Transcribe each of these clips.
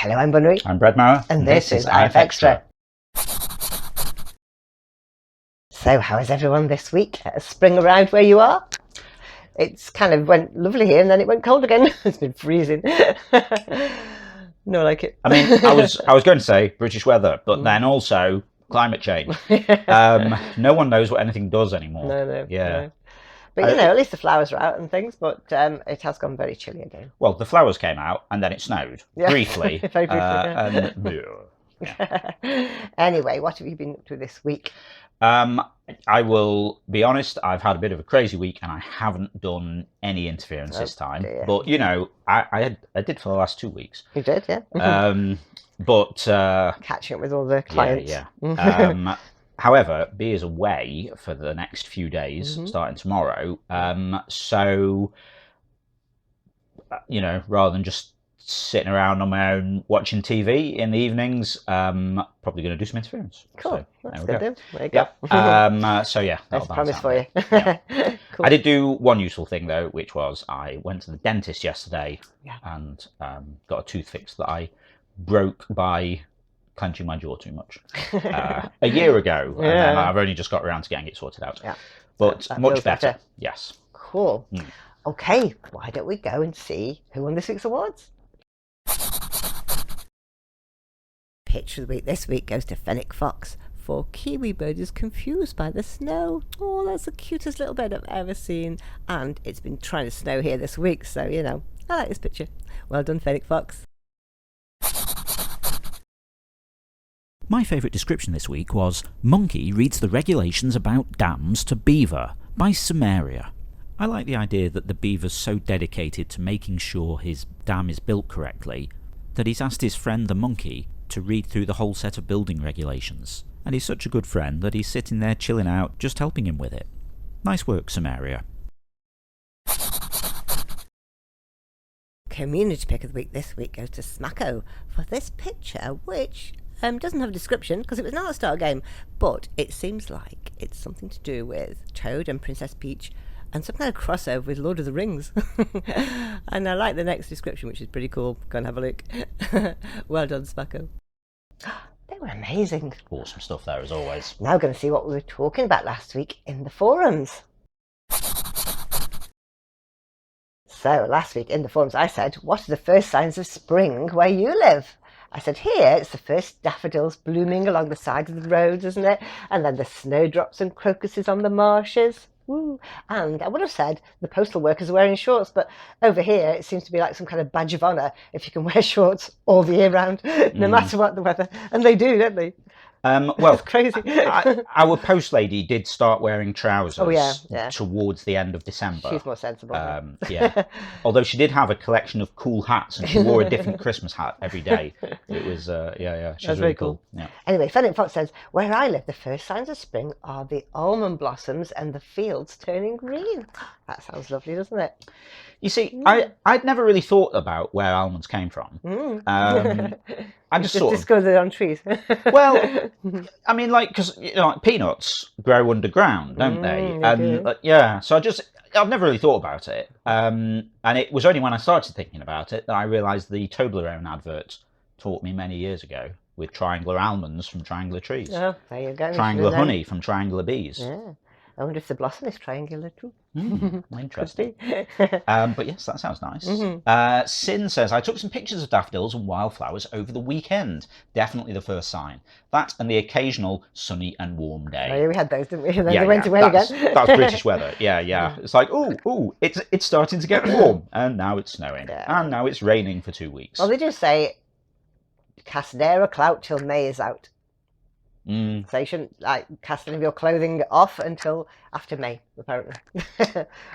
Hello, I'm Bunry. I'm Brad Maurer. And this is IFXtra. So, how is everyone this week? Spring arrived where you are? It's kind of went lovely here and then it went cold again. It's been freezing. No, like it. I mean, I was going to say British weather, but then also climate change. No one knows what anything does anymore. No. Yeah. No. But at least the flowers are out and things, but it has gone very chilly again. Well, the flowers came out and then it snowed briefly. Very briefly. Yeah. Anyway, what have you been up to this week? I will be honest, I've had a bit of a crazy week and I haven't done any interference this time. Dear. But, you know, I did for the last 2 weeks. You did, yeah. But catching up with all the clients. Yeah. However, B is away for the next few days, starting tomorrow. So, you know, rather than just sitting around on my own watching TV in the evenings, probably going to do some interference. Cool. So, that's there good. we There you go. So yeah, That's a promise for you. Yeah. Cool. I did do one useful thing though, which was I went to the dentist yesterday and got a tooth fixed that I broke by clenching my jaw too much a year ago, and then I've only just got around to getting it sorted out. Yeah, but that much better. Yes. Cool. Okay, why don't we go and see who won this week's awards? Picture of the week this week goes to Fennec Fox for Kiwi Bird is confused by the snow. Oh, that's the cutest little bird I've ever seen. And it's been trying to snow here this week, so, you know, I like this picture. Well done, Fennec Fox. My favourite description this week was Monkey reads the regulations about dams to beaver by Samaria. I like the idea that the beaver's so dedicated to making sure his dam is built correctly that he's asked his friend the monkey to read through the whole set of building regulations. And he's such a good friend that he's sitting there chilling out, just helping him with it. Nice work, Samaria. Community pick of the week this week goes to Smacko for this picture, which doesn't have a description because it was not a start game, but it seems like it's something to do with Toad and Princess Peach and some kind of crossover with Lord of the Rings. And I like the next description, which is pretty cool. Go and have a look. Well done, Smacko. They were amazing. Awesome stuff there as always. Now going to see what we were talking about last week in the forums. So last week in the forums I said, what are the first signs of spring where you live? I said, here it's the first daffodils blooming along the sides of the roads, isn't it? And then the snowdrops and crocuses on the marshes. Woo. And I would have said the postal workers are wearing shorts, but over here it seems to be like some kind of badge of honour if you can wear shorts all the year round, no matter what the weather. And they do, don't they? Well, it's crazy. Our post lady did start wearing trousers yeah. towards the end of December. She's more sensible. Yeah. Although she did have a collection of cool hats and she wore a different Christmas hat every day. It was, she's really cool. Yeah. Anyway, Fennec Fox says, where I live, the first signs of spring are the almond blossoms and the fields turning green. That sounds lovely, doesn't it? You see, I'd never really thought about where almonds came from. I just sort of discovered it on trees. Well, I mean, like, because you know, like peanuts grow underground, don't they? And so I've never really thought about it. And it was only when I started thinking about it that I realised the Toblerone advert taught me many years ago with triangular almonds from triangular trees. Oh, there you go. Triangular honey from triangular bees. Yeah. I wonder if the blossom is triangular too. Interesting. But yes, that sounds nice. Sin says, I took some pictures of daffodils and wildflowers over the weekend. Definitely the first sign. That and the occasional sunny and warm day. Oh, yeah, we had those, didn't we? And then they went away again. That's British weather. Yeah. It's like, it's starting to get warm. And now it's snowing. Yeah. And now it's raining for 2 weeks. Well, they do say, cast ne'er a clout till May is out. So you shouldn't cast any of your clothing off until after May, apparently.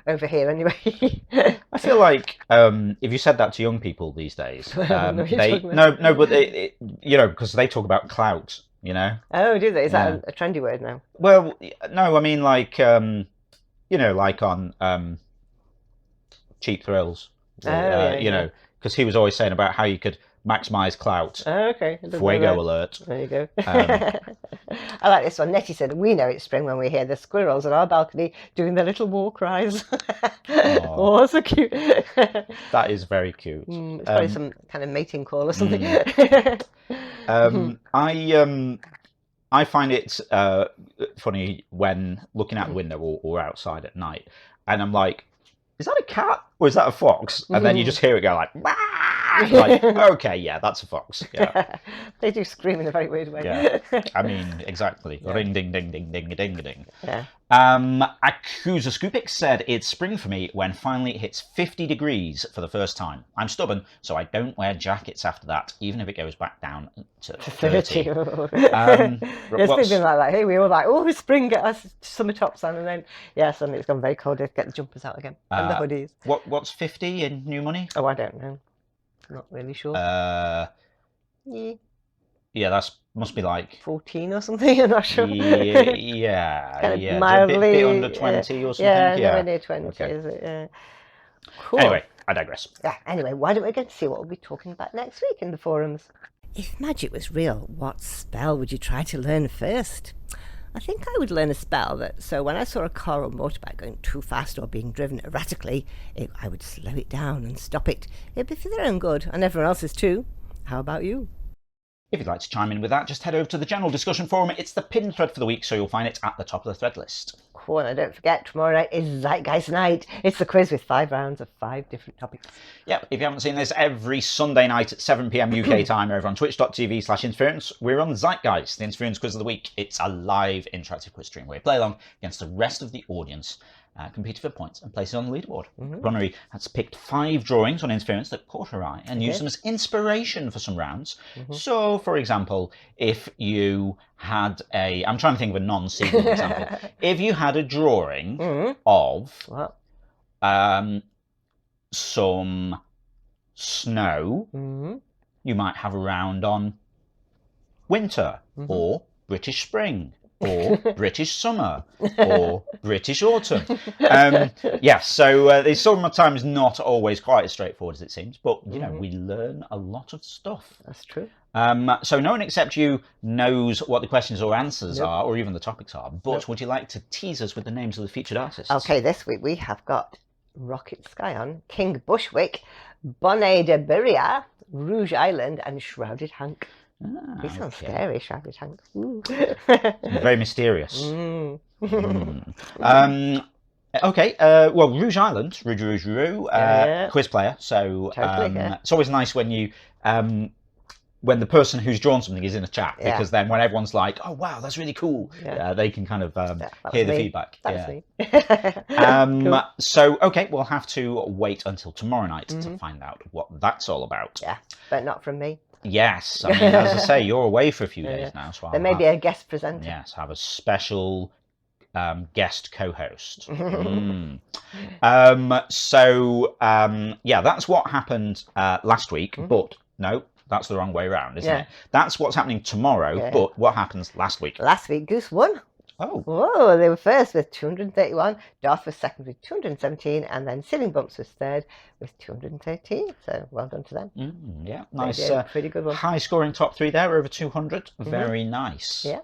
Over here, anyway. I feel like if you said that to young people these days, but you know, because they talk about clout, you know. Oh, do they? Is that a trendy word now? Well, no, I mean like you know, like on Cheap Thrills, you know, because he was always saying about how you could Maximise clout. Okay. Fuego alert. There you go. I like this one. Nettie said, we know it's spring when we hear the squirrels on our balcony doing their little war cries. Oh, so cute. That is very cute. It's probably some kind of mating call or something. I find it funny when looking out the window or outside at night, and I'm like, is that a cat or is that a fox? And then you just hear it go like, wah! Like, okay, yeah, that's a fox. Yeah. They do scream in a very weird way. Yeah, I mean, exactly. Yeah. Ring, ding, ding, ding, ding, ding, ding. Yeah. Akusa Scoopix said, it's spring for me when finally it hits 50 degrees for the first time. I'm stubborn, so I don't wear jackets after that, even if it goes back down to 30. It's been like that. Hey, we were like, oh, it's spring, get us summer tops on, and then, yeah, suddenly it's gone very cold. Get the jumpers out again, and the hoodies. What's 50 in new money? Oh, I don't know. Not really sure. Yeah, that must be like 14 or something. I'm not sure. Yeah, kind of yeah, mildly, a bit under 20 or something. Yeah, nowhere near 20, okay. Is it? Yeah. Cool. Anyway, I digress. Yeah. Anyway, why don't we get to see what we'll be talking about next week in the forums? If magic was real, what spell would you try to learn first? I think I would learn a spell so when I saw a car or motorbike going too fast or being driven erratically, I would slow it down and stop it. It'd be for their own good, and everyone else's too. How about you? If you'd like to chime in with that, just head over to the general discussion forum. It's the pinned thread for the week, so you'll find it at the top of the thread list. Cool, and don't forget, tomorrow night is Zeitgeist Night. It's the quiz with 5 rounds of 5 different topics. Yep, if you haven't seen this, every Sunday night at 7 p.m. UK time over on twitch.tv/interference, we're on Zeitgeist, the Interference Quiz of the Week. It's a live interactive quiz stream where you play along against the rest of the audience, competing for points and places on the leaderboard. Ronnery has picked 5 drawings on Interference that caught her eye and used them as inspiration for some rounds. So, for example, if you had I'm trying to think of a non-sequel example. If you had a drawing of some snow, you might have a round on winter or British spring, or British summer, or British autumn. So the summertime's not always quite as straightforward as it seems, but you know, we learn a lot of stuff. That's true. So no one except you knows what the questions or answers are, or even the topics are, but would you like to tease us with the names of the featured artists? Okay, this week we have got Rocket Skyon, King Bushwick, Bonnet de Beria, Rouge Island, and Shrouded Hank. He sounds scary, Shrouded Hank. Very mysterious. Okay, well, Rouge Island, Rouge, quiz player, so totally, it's always nice when you when the person who's drawn something is in a chat, because then when everyone's like, oh wow, that's really cool, they can kind of hear the feedback. That's me. Cool. So, okay, we'll have to wait until tomorrow night to find out what that's all about. Yeah, but not from me. Yes, I mean, as I say, you're away for a few days now, so there may be a guest presenter. Yes, have a special guest co-host. That's what happened last week, but no, that's the wrong way around, isn't it? That's what's happening tomorrow, but what happens last week? Last week, Goose won. Oh. Whoa, they were first with 231, Darth was second with 217, and then Ceiling Bumps was third with 213. So well done to them. Yeah, nice. Pretty good one. High scoring top 3 there, over 200. Very nice. Yeah.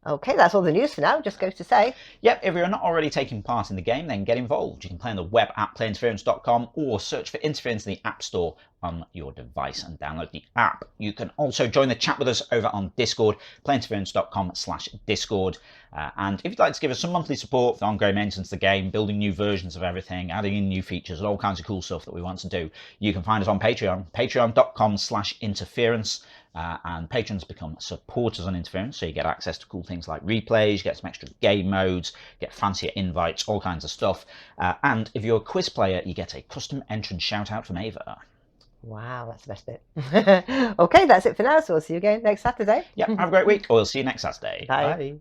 Okay, that's all the news for now. Just goes to say. Yep, if you're not already taking part in the game, then get involved. You can play on the web at playinterference.com or search for Interference in the App Store on your device and download the app. You can also join the chat with us over on Discord, playinterference.com/Discord. And if you'd like to give us some monthly support for the ongoing maintenance of the game, building new versions of everything, adding in new features and all kinds of cool stuff that we want to do, you can find us on Patreon, patreon.com/interference. And patrons become supporters on Interference, so you get access to cool things like replays, you get some extra game modes, get fancier invites, all kinds of stuff. And if you're a quiz player, you get a custom entrance shout out from Ava. Wow, that's the best bit. Okay, that's it for now, so we'll see you again next Saturday. Yep, have a great week. We'll see you next Saturday. Bye. Bye.